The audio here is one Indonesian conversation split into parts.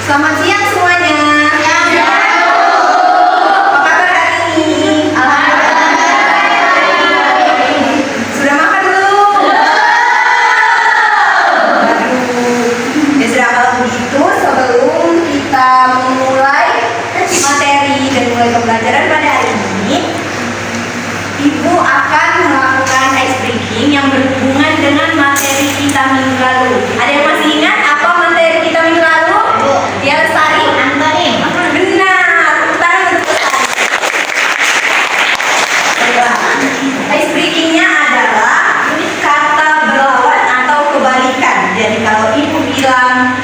Selamat siang semuanya. Apa kabar hari ini? Sudah makan belum? Ya sudah, kalau begitu sebelum kita memulai materi dan mulai pembelajaran pada hari ini, Ibu akan melakukan ice breaking yang berhubungan dengan materi kita minggu lalu. Ada yang masih ingat apa materi kita minggu lalu? Ya, Lestari? Antonim. Benar. Tangan untuk Lestari. Ice breakingnya adalah kata berlawan atau kebalikan. Jadi kalau Ibu bilang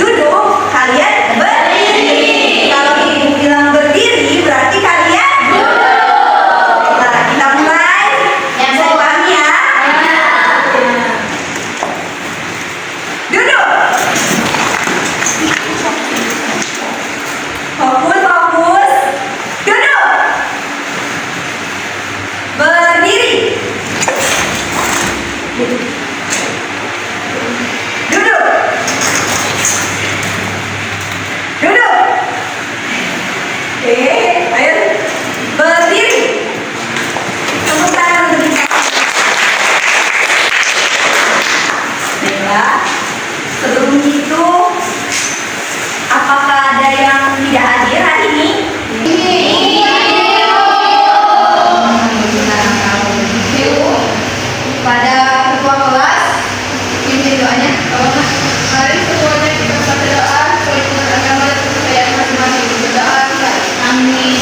duduk, kalian berdiri. Kalau Ibu bilang berdiri, berarti kalian duduk. Nah, kita mulai. Yang saya pahami ya. Duduk. Fokus, fokus. Duduk. Berdiri. Duduk. Duduk. Oke, ayo. Berdiri. Tepuk tangan untuk kita. Baiklah. Sebelum itu, apakah ada yang tidak hadir hari ini? Pada ketua kelas, pimpin doanya. Mari semuanya kita berdoa sesuai dengan agama dan kepercayaan masing-masing. Berdoa. Amin.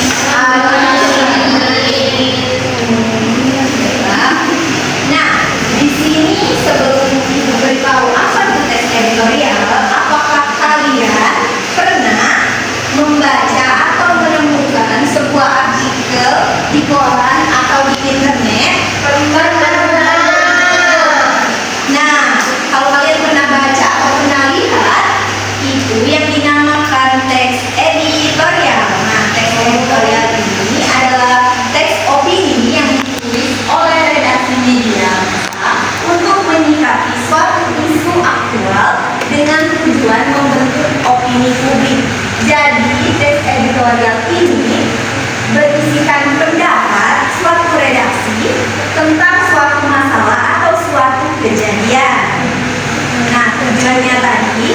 Nah, di sini sebelum Ibu beritahu apa itu teks editorial, apakah kalian pernah membaca atau menemukan sebuah artikel di koran atau di internet? Nah, kalau kalian pernah baca atau pernah lihat, itu yang dinamakan teks editorial. Nah, teks editorial ini adalah teks opini yang ditulis oleh redaksi media untuk menyikapi suatu isu aktual dengan tujuan membentuk opini publik. Jadi, teks editorial ini berisikan pendapat suatu redaksi tentang suatu masalah atau suatu kejadian. Nah, tujuannya tadi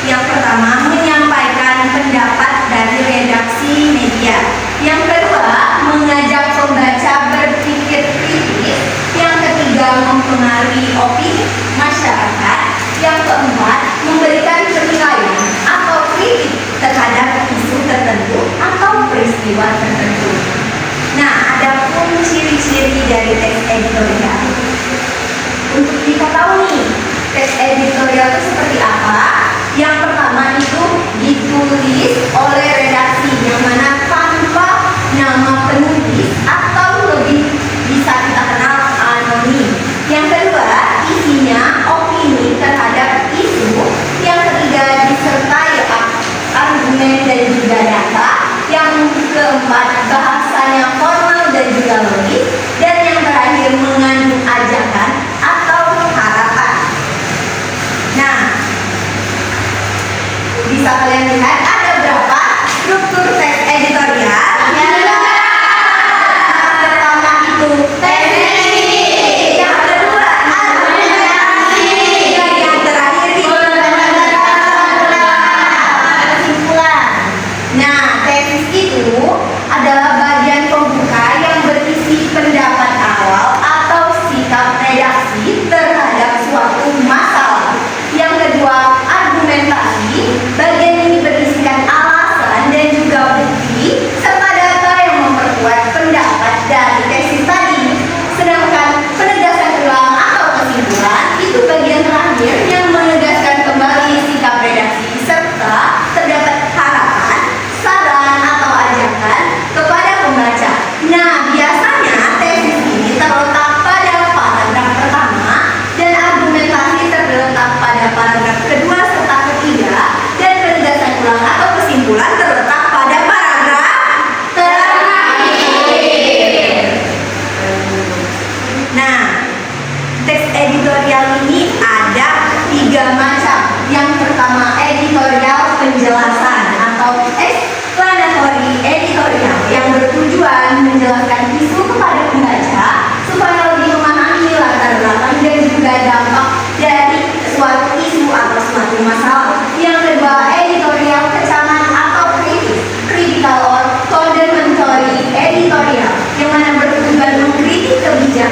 yang pertama menyampaikan pendapat dari redaksi media. Yang kedua, mengajak pembaca berpikir kritis. Yang ketiga, mempengaruhi opini masyarakat. Yang keempat, memberikan penilaian atau kritik terhadap isu tertentu atau peristiwa tertentu. Nah, ada pun ciri-ciri dari teks editorial. Untuk diketahui teks editorial itu seperti apa? Yang pertama itu ditulis oleh redaksi yang mana tanpa nama penulis atau lebih bisa kita kenal anonim. Yang kedua, isinya opini terhadap isu. Yang ketiga, disertai argumen dan juga data. Yang keempat, bahasanya formal dan juga logis. Dan yang terakhir, mengandung ajakan atau harapan. Nah, bisa kalian lihat ada berapa struktur teks editorial? Yang pertama itu tesis, yang kedua argumentasi, dan yang terakhir itu kesimpulan. Nah, tesis itu adalah bagian pembuka yang berisi pendapat awal atau sikap redaksi terhadap suatu masalah. Yang kedua, argumentasi. Bagian ini berisi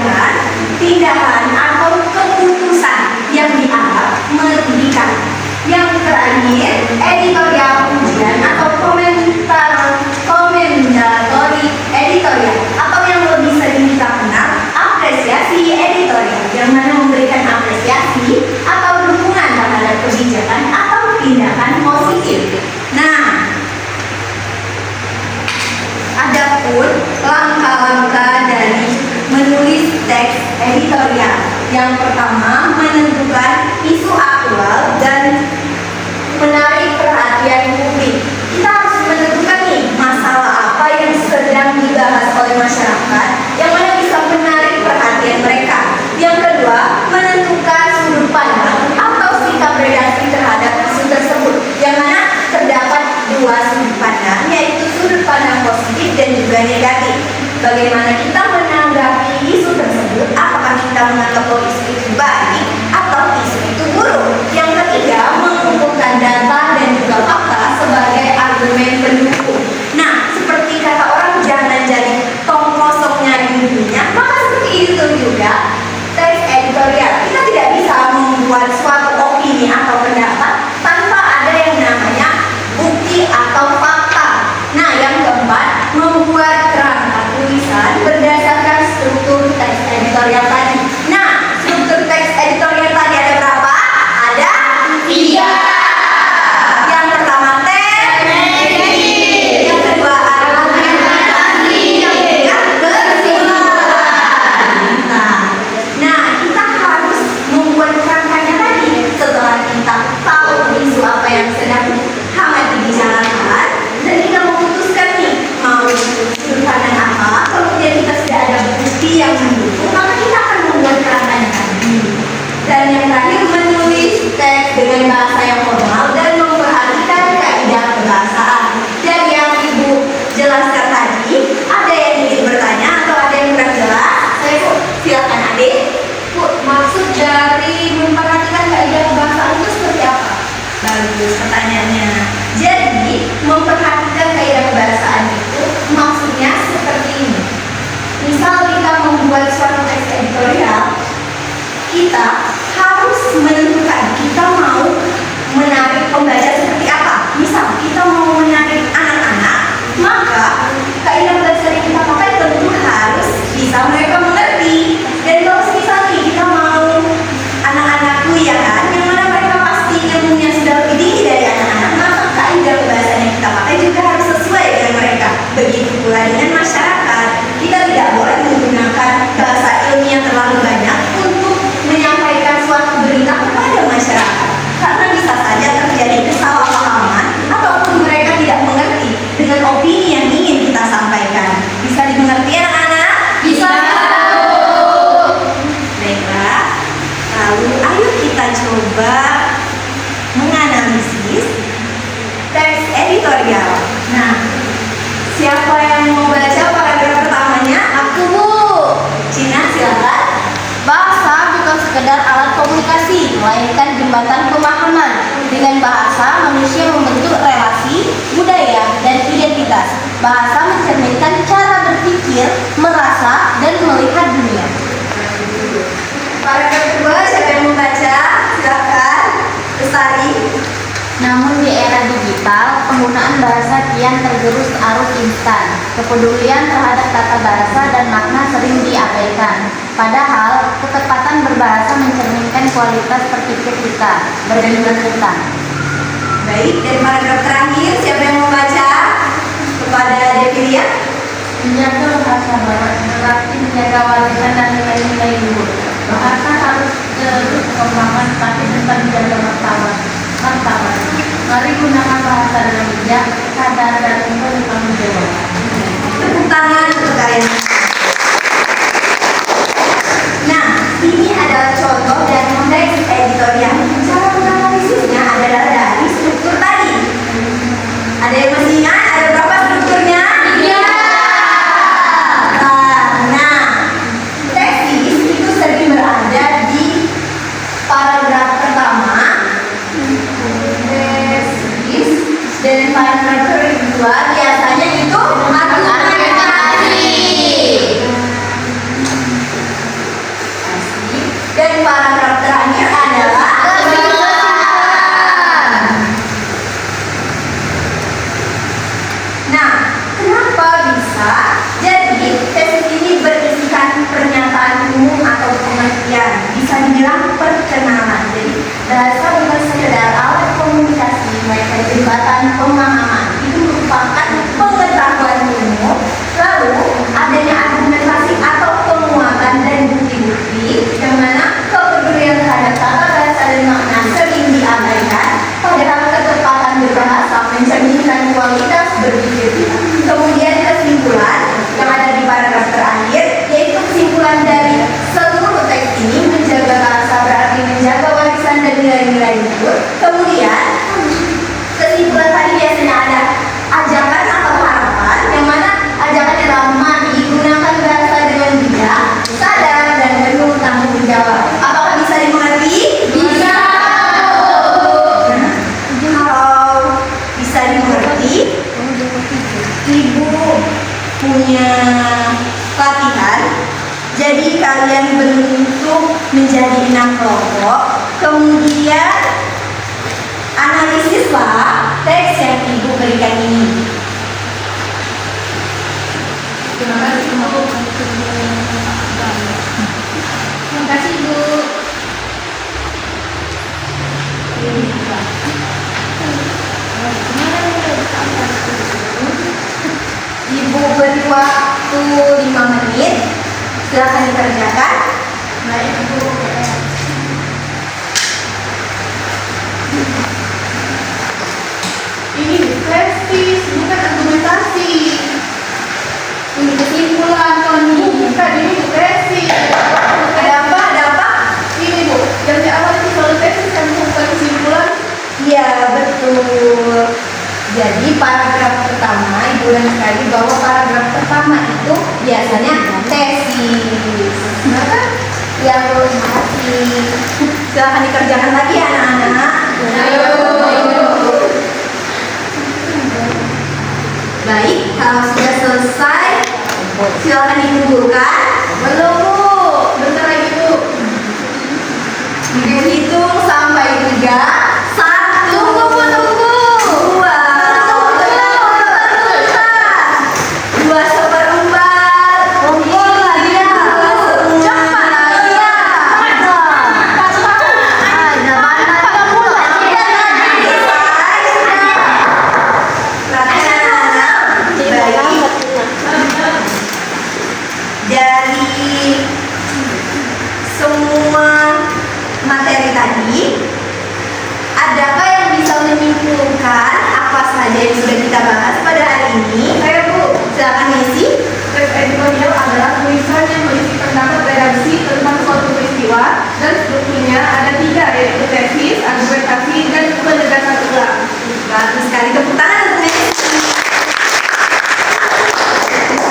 menyampaikan tindakan atau keputusan yang dianggap merugikan. Yang terakhir, editorial pujian atau komentatori editorial, atau yang lebih sering kita kenal apresiasi editorial, yang mana memberikan apresiasi atau dukungan terhadap kebijakan atau tindakan positif. Nah, adapun langkah-langkah dari menulis teks editorial. Yang pertama, menentukan isu aktual dan menarik perhatian publik. Kita harus menentukan nih masalah apa yang sedang dibahas oleh masyarakat yang mana bisa menarik perhatian mereka. Yang kedua, menentukan sudut pandang atau sikap redaksi terhadap isu tersebut, yang mana terdapat dua sudut pandang, yaitu sudut pandang positif dan juga negatif. Bagaimana kita menanggapi isu tersebut, apakah kita menganggap bahwa isu itu baik atau isu itu buruk. Yang ketiga, mengumpulkan data dan juga fakta sebagai argumen pendukung. Nah, seperti kata orang, jangan jadi tong kosong nyari minyak, maka seperti itu juga teks editorial. Kita tidak bisa membuat suatu opini atau pendapat tanpa ada yang namanya bukti atau fakta. Nah, yang keempat, membuat kerangka tulisan berdasarkan struktur teks editorial tadi. Nah, struktur teks editorial tadi ada berapa? Ada 3. Yang pertama teks, yang kedua argumentasi, yang ketiga kesimpulan. Nah, kita harus membuat kerangkanya tadi. Setelah kita tahu isu apa yang sedang hangat dibicarakan dan kita memutuskan nih mau sudut pandang apa, kemudian kita sudah ada bukti yang mendukung, maka kita akan membuat kerangkanya tadi. Dan yang terakhir, menulis teks dengan bahasa yang formal dan memperhatikan kaidah kebahasaan. Dan yang Ibu jelaskan tadi, ada yang ingin bertanya atau ada yang kurang jelas? Silakan adik. Bu, maksud dari memperhatikan kaidah kebahasaan itu seperti apa? Bagus pertanyaannya. Jadi, memperhatikan kaidah kebahasaan itu maksudnya seperti ini. Misal kita membuat suatu teks editorial, kita harus menentukan kita mau menarik pembaca seperti apa. Misal kita mau menarik anak-anak, maka kaidah bahasa yang kita pakai tentu harus bisa mereka mengerti. Dan kalau misalnya kita mau anak-anak kuliahan yang mana mereka pasti ilmunya sudah lebih tinggi dari anak-anak, maka kaidah bahasa yang kita pakai juga harus sesuai dengan mereka. Begitu pula dengan masyarakat, kita tidak boleh menggunakan bahasa ilmiah terlalu banyak untuk menyampaikan suatu berita kepada masyarakat, karena bisa saja terjadi kesalahpahaman ataupun mereka tidak mengerti dengan opini yang ingin kita sampaikan. Bisa dimengerti anak-anak? Bisa. Baiklah, lalu ayo kita coba menganalisis teks editorial. Nah, siapa yang mau baca paragraf pertamanya? Aku, Bu. Cina, silakan. Bahasa bukan sekedar alat komunikasi, melainkan jembatan pemahaman. Dengan bahasa, manusia membentuk relasi, budaya, dan identitas. Bahasa mencerminkan cara berpikir, merasa, dan melihat dunia. Paragraf kedua, siapa yang mau baca? Silakan. Lestari. Namun di era digital, penggunaan bahasa kian tergerus arus instan. Kepedulian terhadap tata bahasa dan makna sering diabaikan. Padahal, ketepatan berbahasa mencerminkan kualitas berpikir kita, berkelanjutan. Baik, dari paragraf terakhir, siapa yang mau baca? Kepada Devilia. Menjaga bahasa berarti menjaga warisan dan nilai-nilai luhur. Bahasa harus terus berkembang, tapi tetap menjaga martabat. Mari gunakan bahasa dengan bijak, sadar, dan untuk bertanggung jawab. Tepuk tangan untuk kalian. Nah, ini adalah contoh dari teks editorial. Cara menganalisisnya adalah dari struktur tadi. Ada yang masih ingat? Ada berapa strukturnya? 3. Nah, tesis itu sering berada di paragraf pertama. Tesis dan paragraf kedua biasanya itu argumentasi. punya pelatihan. Jadi kalian berbentuk menjadi 6 kelompok, kemudian analisislah teks yang ibu berikan ini. Terima kasih Bu. Terima kasih Bu. Ibu beri waktu 5 menit. Silakan dikerjakan. Baik Bu. Ini tesis, bukan argumentasi. Ini kesimpulan Tony. Bukan, ini bu tesis. Ada apa? Ada apa? Ini bu, yang di awal itu selalu tesis kan bukan kesimpulan. Iya, betul. Jadi paragraf pertama, ibu ulang sekali bahwa paragraf pertama itu biasanya tesis. Maka ya Bu, terima kasih. Silahkan dikerjakan lagi anak-anak. Ayo. Baik, kalau sudah selesai, silakan dikumpulkan. Belum bu, bentar lagi bu. Ibu hitung sampai 3. 1, tunggu. 2, 2 seperempat. Kumpul lagi ya. Cepat. Iya. Dari semua materi tadi, adakah yang bisa menyimpulkan apa saja yang sudah kita bahas pada hari ini? Ayo bu, Silakan isi. teks editorial adalah tulisan yang berisi pendapat redaksi tentang suatu peristiwa dan strukturnya ada 3, yaitu tesis, argumentasi, dan penegasan ulang. Bagus sekali, tepuk tangan untuk Messi.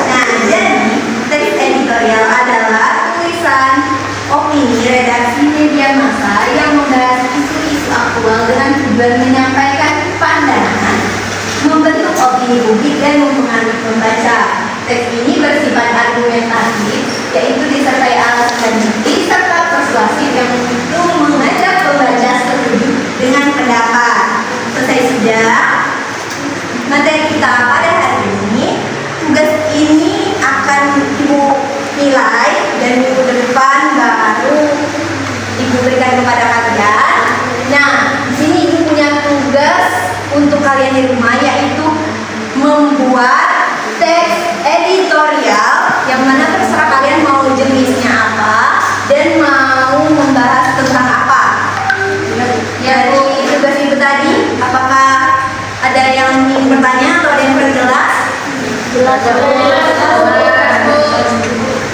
Nah, jadi teks editorial adalah tulisan opini redaksi media massa yang membahas isu-isu aktual dengan tujuan menyampaikan pandangan, membentuk opini publik dan mempengaruhi pembaca. Teks ini bersifat argumentatif, yaitu disertai alasan dan bukti serta persuasif yang untuk mengajak pembaca setuju dengan pendapat. Selesai sudah materi kita pada hari ini. Tugas ini akan ibu nilai dan minggu depan baru ibu berikan kepada kalian. Nah, di sini ibu punya tugas untuk kalian di rumah, yaitu membuat teks editorial yang mana terserah kalian mau jenisnya apa dan mau membahas tentang apa. Dari tugas ibu tadi, apakah ada yang ingin bertanya atau ada yang kurang jelas? Jelas.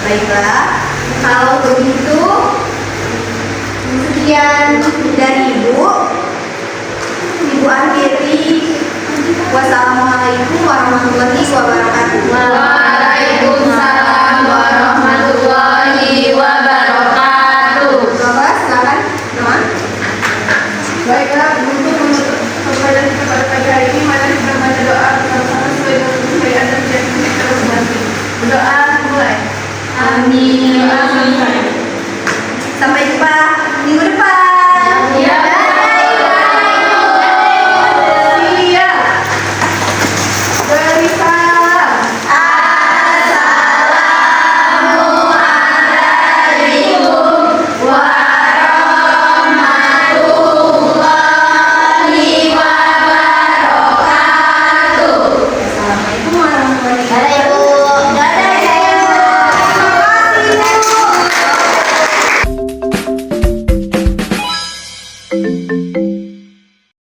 Baiklah, kalau begitu sekian dari ibu. Ibu akhiri. Wassalamualaikum warahmatullahi wabarakatuh. Waalaikumsalam warahmatullahi wabarakatuh. Bapak, silakan. Teman. Baiklah, untuk menutup pembelajaran kita pada pagi hari ini, mari kita baca doa bersama-sama sesuai dengan kepercayaan dan keyakinan kita masing-masing. Berdoa mulai. Amin. Doa selesai.